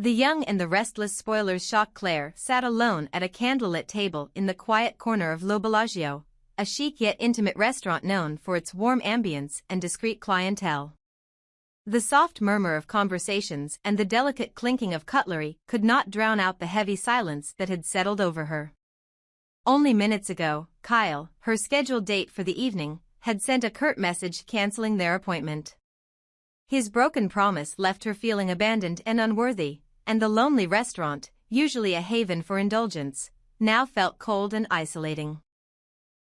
The young and the restless spoilers shock Claire sat alone at a candlelit table in the quiet corner of Le Bellagio, a chic yet intimate restaurant known for its warm ambience and discreet clientele. The soft murmur of conversations and the delicate clinking of cutlery could not drown out the heavy silence that had settled over her. Only minutes ago, Kyle, her scheduled date for the evening, had sent a curt message canceling their appointment. His broken promise left her feeling abandoned and unworthy, and the lonely restaurant, usually a haven for indulgence, now felt cold and isolating.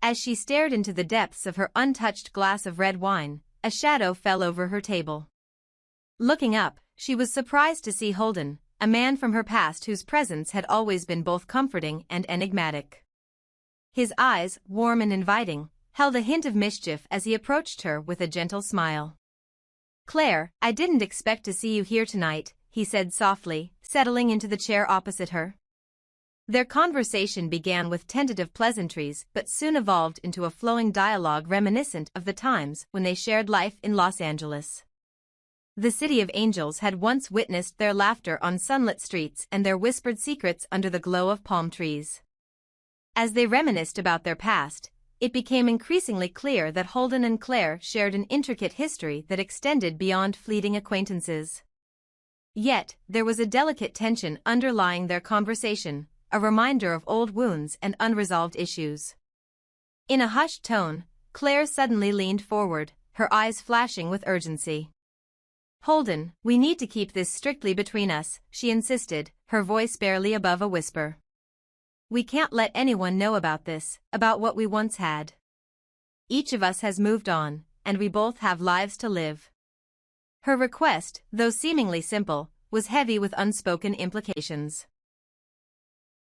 As she stared into the depths of her untouched glass of red wine, a shadow fell over her table. Looking up, she was surprised to see Holden, a man from her past whose presence had always been both comforting and enigmatic. His eyes, warm and inviting, held a hint of mischief as he approached her with a gentle smile. "Claire, I didn't expect to see you here tonight," he said softly, settling into the chair opposite her. Their conversation began with tentative pleasantries but soon evolved into a flowing dialogue reminiscent of the times when they shared life in Los Angeles. The city of angels had once witnessed their laughter on sunlit streets and their whispered secrets under the glow of palm trees. As they reminisced about their past, it became increasingly clear that Holden and Claire shared an intricate history that extended beyond fleeting acquaintances. Yet, there was a delicate tension underlying their conversation, a reminder of old wounds and unresolved issues. In a hushed tone, Claire suddenly leaned forward, her eyes flashing with urgency. "Holden, we need to keep this strictly between us," she insisted, her voice barely above a whisper. "We can't let anyone know about this, about what we once had. Each of us has moved on, and we both have lives to live." Her request, though seemingly simple, was heavy with unspoken implications.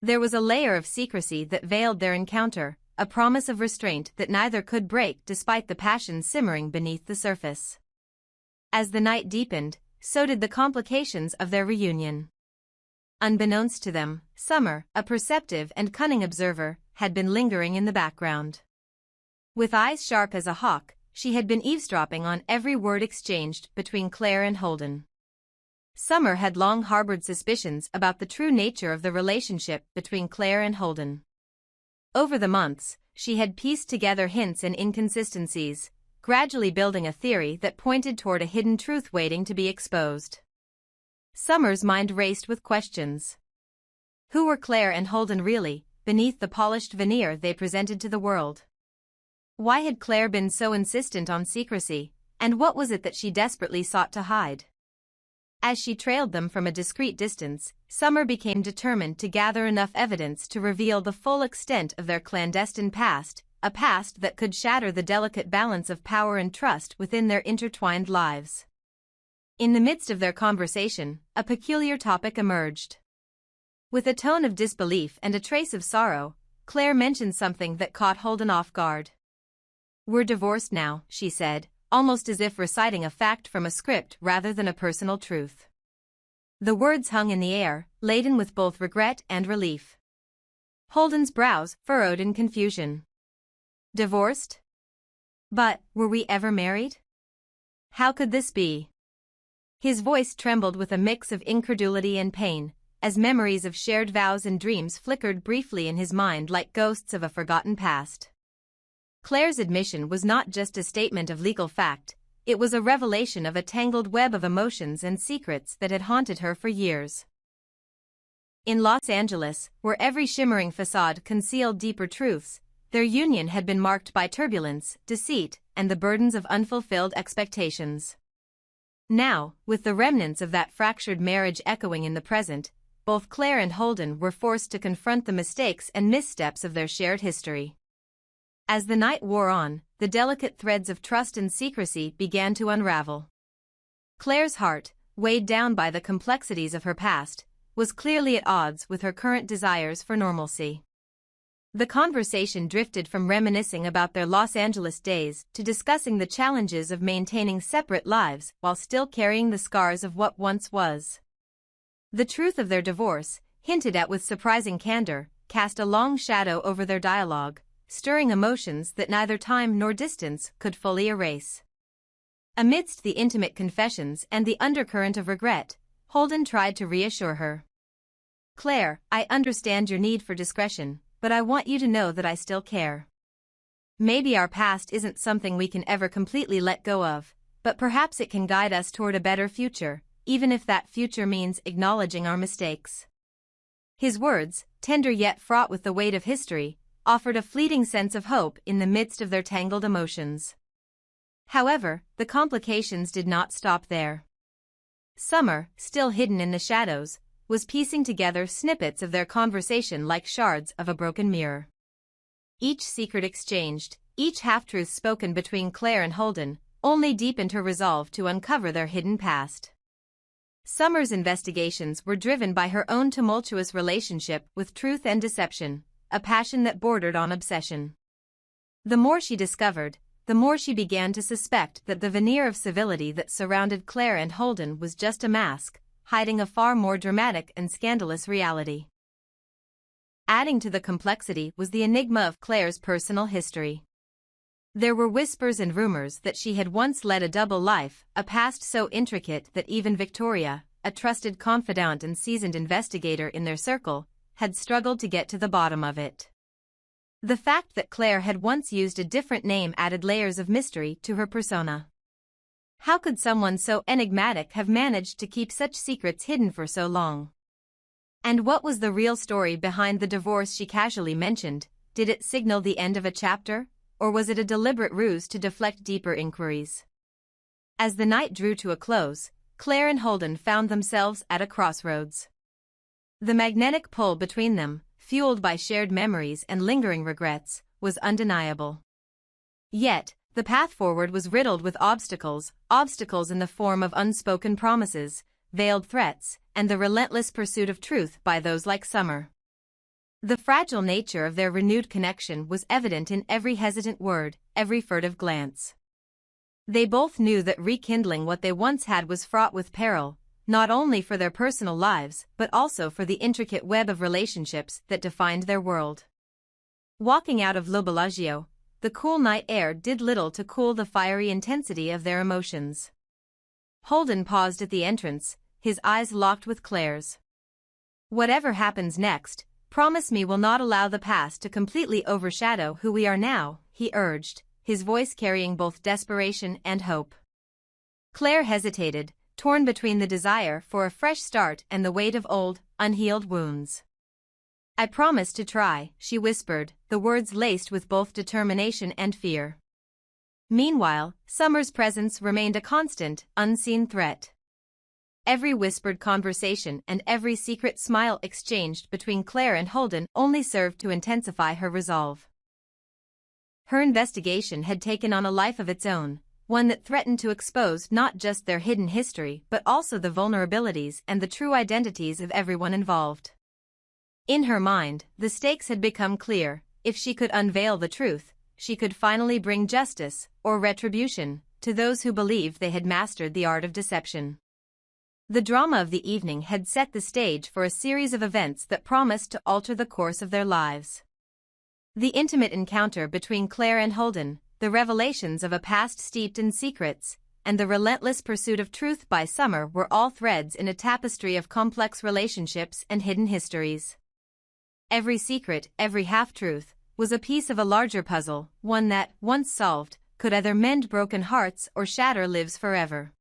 There was a layer of secrecy that veiled their encounter, a promise of restraint that neither could break despite the passion simmering beneath the surface. As the night deepened, so did the complications of their reunion. Unbeknownst to them, Summer, a perceptive and cunning observer, had been lingering in the background. With eyes sharp as a hawk, she had been eavesdropping on every word exchanged between Claire and Holden. Summer had long harbored suspicions about the true nature of the relationship between Claire and Holden. Over the months, she had pieced together hints and inconsistencies, gradually building a theory that pointed toward a hidden truth waiting to be exposed. Summer's mind raced with questions. Who were Claire and Holden really, beneath the polished veneer they presented to the world? Why had Claire been so insistent on secrecy, and what was it that she desperately sought to hide? As she trailed them from a discreet distance, Summer became determined to gather enough evidence to reveal the full extent of their clandestine past, a past that could shatter the delicate balance of power and trust within their intertwined lives. In the midst of their conversation, a peculiar topic emerged. With a tone of disbelief and a trace of sorrow, Claire mentioned something that caught Holden off guard. "We're divorced now," she said, almost as if reciting a fact from a script rather than a personal truth. The words hung in the air, laden with both regret and relief. Holden's brows furrowed in confusion. "Divorced? But, were we ever married? How could this be?" His voice trembled with a mix of incredulity and pain, as memories of shared vows and dreams flickered briefly in his mind like ghosts of a forgotten past. Claire's admission was not just a statement of legal fact, it was a revelation of a tangled web of emotions and secrets that had haunted her for years. In Los Angeles, where every shimmering facade concealed deeper truths, their union had been marked by turbulence, deceit, and the burdens of unfulfilled expectations. Now, with the remnants of that fractured marriage echoing in the present, both Claire and Holden were forced to confront the mistakes and missteps of their shared history. As the night wore on, the delicate threads of trust and secrecy began to unravel. Claire's heart, weighed down by the complexities of her past, was clearly at odds with her current desires for normalcy. The conversation drifted from reminiscing about their Los Angeles days to discussing the challenges of maintaining separate lives while still carrying the scars of what once was. The truth of their divorce, hinted at with surprising candor, cast a long shadow over their dialogue, stirring emotions that neither time nor distance could fully erase. Amidst the intimate confessions and the undercurrent of regret, Holden tried to reassure her. "Claire, I understand your need for discretion, but I want you to know that I still care. Maybe our past isn't something we can ever completely let go of, but perhaps it can guide us toward a better future, even if that future means acknowledging our mistakes." His words, tender yet fraught with the weight of history, offered a fleeting sense of hope in the midst of their tangled emotions. However, the complications did not stop there. Summer, still hidden in the shadows, was piecing together snippets of their conversation like shards of a broken mirror. Each secret exchanged, each half-truth spoken between Claire and Holden, only deepened her resolve to uncover their hidden past. Summer's investigations were driven by her own tumultuous relationship with truth and deception, a passion that bordered on obsession. The more she discovered, the more she began to suspect that the veneer of civility that surrounded Claire and Holden was just a mask, hiding a far more dramatic and scandalous reality. Adding to the complexity was the enigma of Claire's personal history. There were whispers and rumors that she had once led a double life, a past so intricate that even Victoria, a trusted confidant and seasoned investigator in their circle, had struggled to get to the bottom of it. The fact that Claire had once used a different name added layers of mystery to her persona. How could someone so enigmatic have managed to keep such secrets hidden for so long? And what was the real story behind the divorce she casually mentioned? Did it signal the end of a chapter, or was it a deliberate ruse to deflect deeper inquiries? As the night drew to a close, Claire and Holden found themselves at a crossroads. The magnetic pull between them, fueled by shared memories and lingering regrets, was undeniable. Yet, the path forward was riddled with obstacles in the form of unspoken promises, veiled threats, and the relentless pursuit of truth by those like Summer. The fragile nature of their renewed connection was evident in every hesitant word, every furtive glance. They both knew that rekindling what they once had was fraught with peril, not only for their personal lives but also for the intricate web of relationships that defined their world. Walking out of Bellagio, the cool night air did little to cool the fiery intensity of their emotions. Holden paused at the entrance, his eyes locked with Claire's. "Whatever happens next, promise me we'll not allow the past to completely overshadow who we are now," he urged, his voice carrying both desperation and hope. Claire hesitated, torn between the desire for a fresh start and the weight of old, unhealed wounds. "I promise to try," she whispered, the words laced with both determination and fear. Meanwhile, Summer's presence remained a constant, unseen threat. Every whispered conversation and every secret smile exchanged between Claire and Holden only served to intensify her resolve. Her investigation had taken on a life of its own, one that threatened to expose not just their hidden history but also the vulnerabilities and the true identities of everyone involved. In her mind, the stakes had become clear: if she could unveil the truth, she could finally bring justice, or retribution, to those who believed they had mastered the art of deception. The drama of the evening had set the stage for a series of events that promised to alter the course of their lives. The intimate encounter between Claire and Holden, the revelations of a past steeped in secrets, and the relentless pursuit of truth by Summer were all threads in a tapestry of complex relationships and hidden histories. Every secret, every half-truth, was a piece of a larger puzzle, one that, once solved, could either mend broken hearts or shatter lives forever.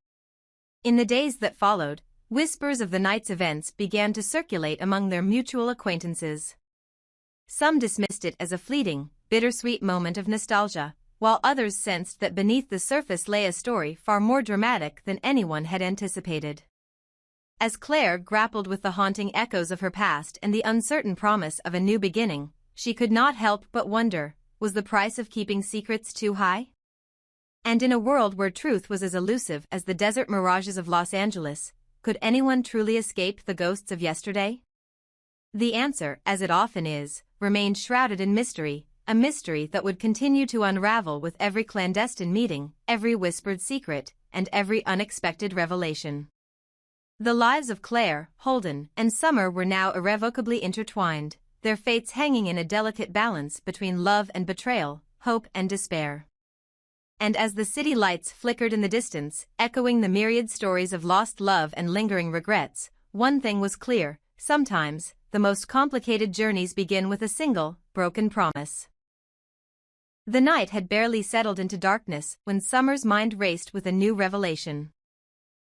In the days that followed, whispers of the night's events began to circulate among their mutual acquaintances. Some dismissed it as a fleeting, bittersweet moment of nostalgia, while others sensed that beneath the surface lay a story far more dramatic than anyone had anticipated. As Claire grappled with the haunting echoes of her past and the uncertain promise of a new beginning, she could not help but wonder, was the price of keeping secrets too high? And in a world where truth was as elusive as the desert mirages of Los Angeles, could anyone truly escape the ghosts of yesterday? The answer, as it often is, remained shrouded in mystery, a mystery that would continue to unravel with every clandestine meeting, every whispered secret, and every unexpected revelation. The lives of Claire, Holden, and Summer were now irrevocably intertwined, their fates hanging in a delicate balance between love and betrayal, hope and despair. And as the city lights flickered in the distance, echoing the myriad stories of lost love and lingering regrets, one thing was clear: sometimes, the most complicated journeys begin with a single, broken promise. The night had barely settled into darkness when Summer's mind raced with a new revelation.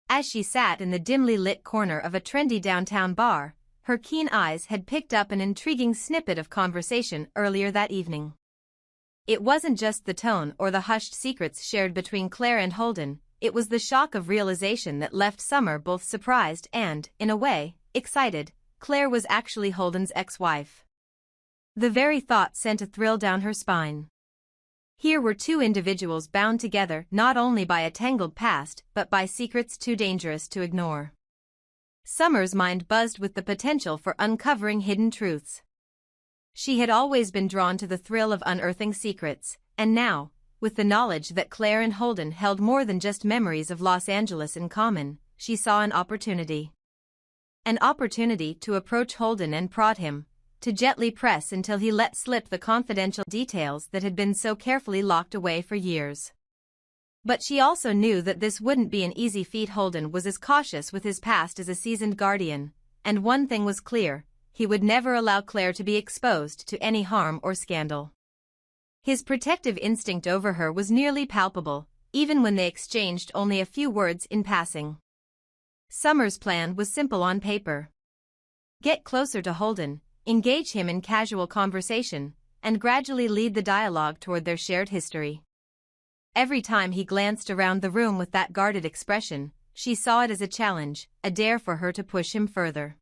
As she sat in the dimly lit corner of a trendy downtown bar, her keen eyes had picked up an intriguing snippet of conversation earlier that evening. It wasn't just the tone or the hushed secrets shared between Claire and Holden, it was the shock of realization that left Summer both surprised and, in a way, excited. Claire was actually Holden's ex-wife. The very thought sent a thrill down her spine. Here were two individuals bound together not only by a tangled past but by secrets too dangerous to ignore. Summer's mind buzzed with the potential for uncovering hidden truths. She had always been drawn to the thrill of unearthing secrets, and now, with the knowledge that Claire and Holden held more than just memories of Los Angeles in common, she saw an opportunity. An opportunity to approach Holden and prod him, to gently press until he let slip the confidential details that had been so carefully locked away for years. But she also knew that this wouldn't be an easy feat. Holden was as cautious with his past as a seasoned guardian, and one thing was clear: he would never allow Claire to be exposed to any harm or scandal. His protective instinct over her was nearly palpable, even when they exchanged only a few words in passing. Summer's plan was simple on paper. Get closer to Holden, engage him in casual conversation, and gradually lead the dialogue toward their shared history. Every time he glanced around the room with that guarded expression, she saw it as a challenge, a dare for her to push him further.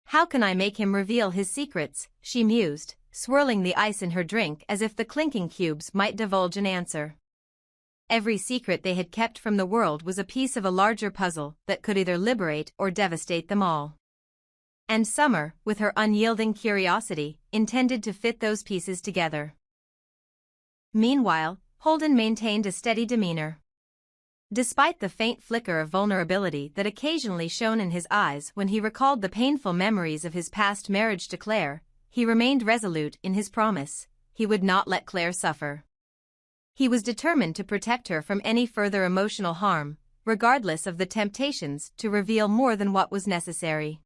How can I make him reveal his secrets, she mused, swirling the ice in her drink as if the clinking cubes might divulge an answer. Every secret they had kept from the world was a piece of a larger puzzle that could either liberate or devastate them all. And Summer, with her unyielding curiosity, intended to fit those pieces together. Meanwhile, Holden maintained a steady demeanor. Despite the faint flicker of vulnerability that occasionally shone in his eyes when he recalled the painful memories of his past marriage to Claire, he remained resolute in his promise: he would not let Claire suffer. He was determined to protect her from any further emotional harm, regardless of the temptations to reveal more than what was necessary.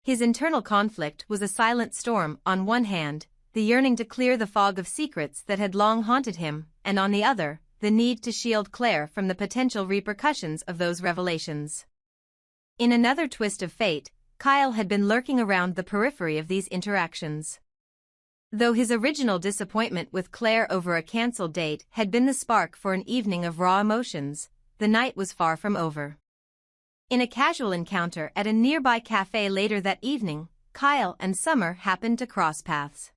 His internal conflict was a silent storm. On one hand, the yearning to clear the fog of secrets that had long haunted him, and on the other, the need to shield Claire from the potential repercussions of those revelations. In another twist of fate, Kyle had been lurking around the periphery of these interactions. Though his original disappointment with Claire over a cancelled date had been the spark for an evening of raw emotions, the night was far from over. In a casual encounter at a nearby cafe later that evening, Kyle and Summer happened to cross paths.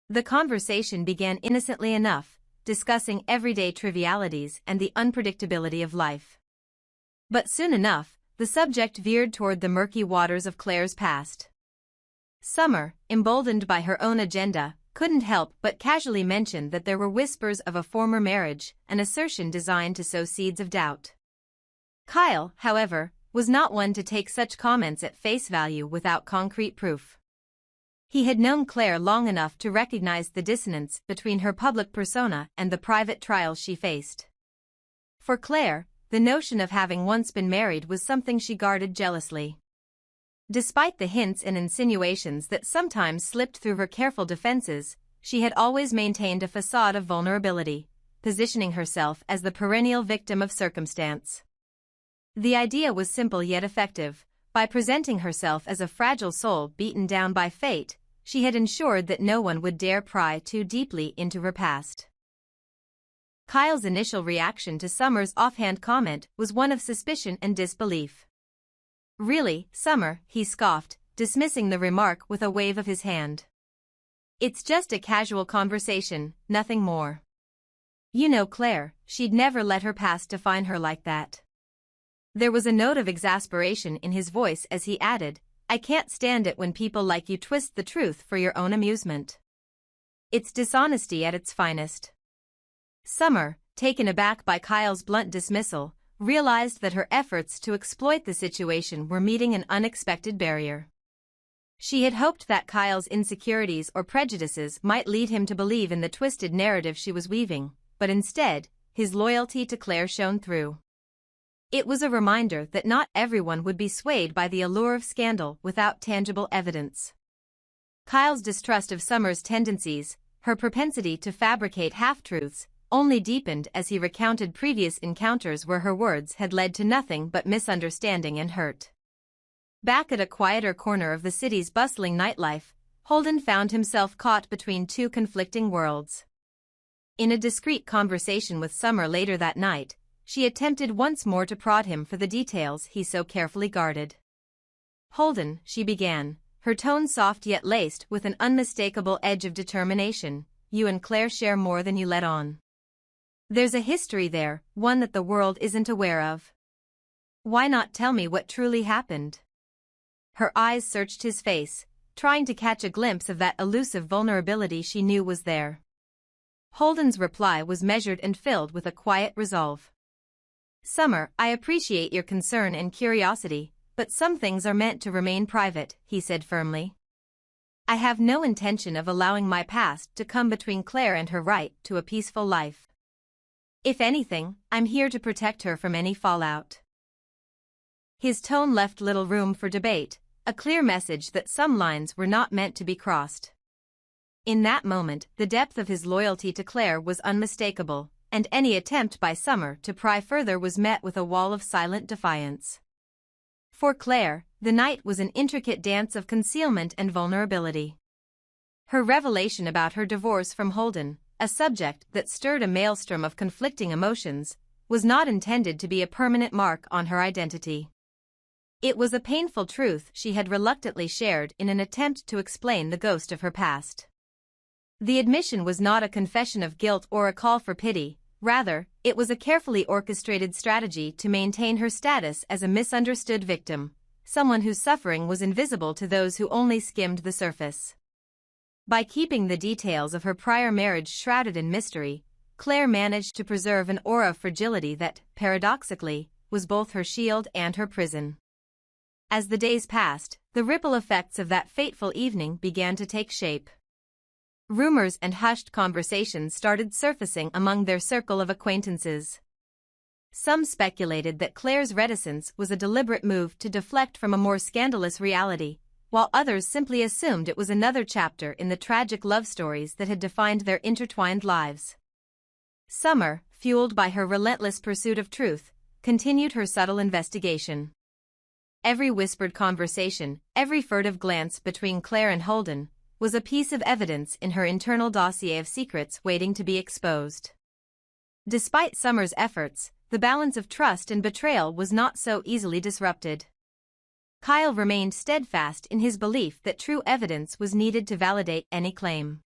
The conversation began innocently enough, discussing everyday trivialities and the unpredictability of life. But soon enough, the subject veered toward the murky waters of Claire's past. Summer, emboldened by her own agenda, couldn't help but casually mention that there were whispers of a former marriage, an assertion designed to sow seeds of doubt. Kyle, however, was not one to take such comments at face value without concrete proof. He had known Claire long enough to recognize the dissonance between her public persona and the private trials she faced. For Claire, the notion of having once been married was something she guarded jealously. Despite the hints and insinuations that sometimes slipped through her careful defenses, she had always maintained a facade of vulnerability, positioning herself as the perennial victim of circumstance. The idea was simple yet effective. By presenting herself as a fragile soul beaten down by fate, she had ensured that no one would dare pry too deeply into her past. Kyle's initial reaction to Summer's offhand comment was one of suspicion and disbelief. "Really, Summer," he scoffed, dismissing the remark with a wave of his hand. "It's just a casual conversation, nothing more. You know Claire, she'd never let her past define her like that." There was a note of exasperation in his voice as he added, "I can't stand it when people like you twist the truth for your own amusement. It's dishonesty at its finest." Summer, taken aback by Kyle's blunt dismissal, realized that her efforts to exploit the situation were meeting an unexpected barrier. She had hoped that Kyle's insecurities or prejudices might lead him to believe in the twisted narrative she was weaving, but instead, his loyalty to Claire shone through. It was a reminder that not everyone would be swayed by the allure of scandal without tangible evidence. Kyle's distrust of Summer's tendencies, her propensity to fabricate half-truths, only deepened as he recounted previous encounters where her words had led to nothing but misunderstanding and hurt. Back at a quieter corner of the city's bustling nightlife, Holden found himself caught between two conflicting worlds. In a discreet conversation with Summer later that night, she attempted once more to prod him for the details he so carefully guarded. "Holden," she began, her tone soft yet laced with an unmistakable edge of determination, "you and Claire share more than you let on. There's a history there, one that the world isn't aware of. Why not tell me what truly happened?" Her eyes searched his face, trying to catch a glimpse of that elusive vulnerability she knew was there. Holden's reply was measured and filled with a quiet resolve. "Summer, I appreciate your concern and curiosity, but some things are meant to remain private," he said firmly. "I have no intention of allowing my past to come between Claire and her right to a peaceful life. If anything, I'm here to protect her from any fallout." His tone left little room for debate, a clear message that some lines were not meant to be crossed. In that moment, the depth of his loyalty to Claire was unmistakable, and any attempt by Summer to pry further was met with a wall of silent defiance. For Claire, the night was an intricate dance of concealment and vulnerability. Her revelation about her divorce from Holden, a subject that stirred a maelstrom of conflicting emotions, was not intended to be a permanent mark on her identity. It was a painful truth she had reluctantly shared in an attempt to explain the ghost of her past. The admission was not a confession of guilt or a call for pity. Rather, it was a carefully orchestrated strategy to maintain her status as a misunderstood victim, someone whose suffering was invisible to those who only skimmed the surface. By keeping the details of her prior marriage shrouded in mystery, Claire managed to preserve an aura of fragility that, paradoxically, was both her shield and her prison. As the days passed, the ripple effects of that fateful evening began to take shape. Rumors and hushed conversations started surfacing among their circle of acquaintances. Some speculated that Claire's reticence was a deliberate move to deflect from a more scandalous reality, while others simply assumed it was another chapter in the tragic love stories that had defined their intertwined lives. Summer, fueled by her relentless pursuit of truth, continued her subtle investigation. Every whispered conversation, every furtive glance between Claire and Holden, was a piece of evidence in her internal dossier of secrets waiting to be exposed. Despite Summer's efforts, the balance of trust and betrayal was not so easily disrupted. Kyle remained steadfast in his belief that true evidence was needed to validate any claim.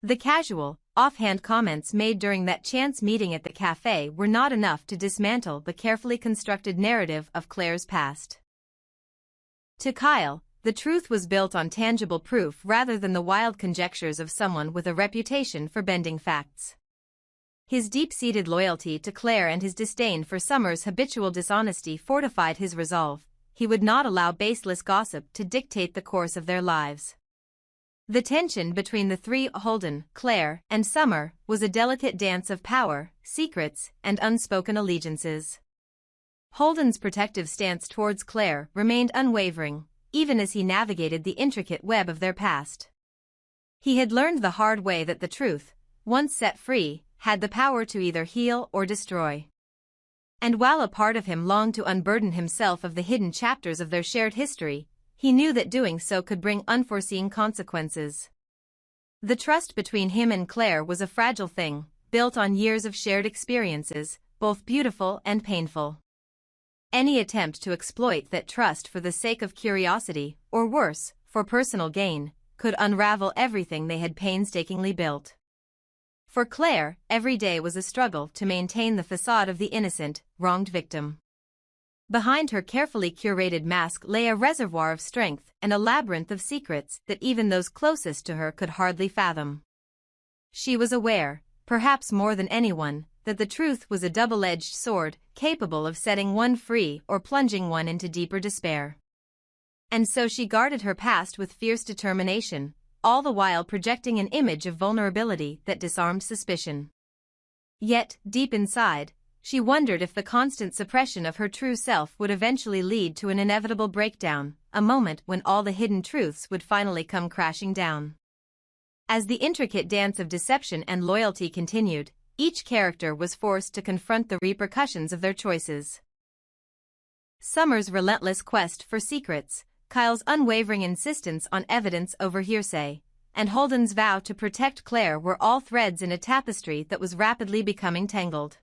The casual, offhand comments made during that chance meeting at the cafe were not enough to dismantle the carefully constructed narrative of Claire's past. To Kyle, the truth was built on tangible proof rather than the wild conjectures of someone with a reputation for bending facts. His deep-seated loyalty to Claire and his disdain for Summer's habitual dishonesty fortified his resolve. He would not allow baseless gossip to dictate the course of their lives. The tension between the three, Holden, Claire, and Summer, was a delicate dance of power, secrets, and unspoken allegiances. Holden's protective stance towards Claire remained unwavering, even as he navigated the intricate web of their past. He had learned the hard way that the truth, once set free, had the power to either heal or destroy. And while a part of him longed to unburden himself of the hidden chapters of their shared history, he knew that doing so could bring unforeseen consequences. The trust between him and Claire was a fragile thing, built on years of shared experiences, both beautiful and painful. Any attempt to exploit that trust for the sake of curiosity, or worse, for personal gain, could unravel everything they had painstakingly built. For Claire, every day was a struggle to maintain the facade of the innocent, wronged victim. Behind her carefully curated mask lay a reservoir of strength and a labyrinth of secrets that even those closest to her could hardly fathom. She was aware, perhaps more than anyone, that the truth was a double-edged sword, capable of setting one free or plunging one into deeper despair. And so she guarded her past with fierce determination, all the while projecting an image of vulnerability that disarmed suspicion. Yet, deep inside, she wondered if the constant suppression of her true self would eventually lead to an inevitable breakdown, a moment when all the hidden truths would finally come crashing down. As the intricate dance of deception and loyalty continued, each character was forced to confront the repercussions of their choices. Summer's relentless quest for secrets, Kyle's unwavering insistence on evidence over hearsay, and Holden's vow to protect Claire were all threads in a tapestry that was rapidly becoming tangled.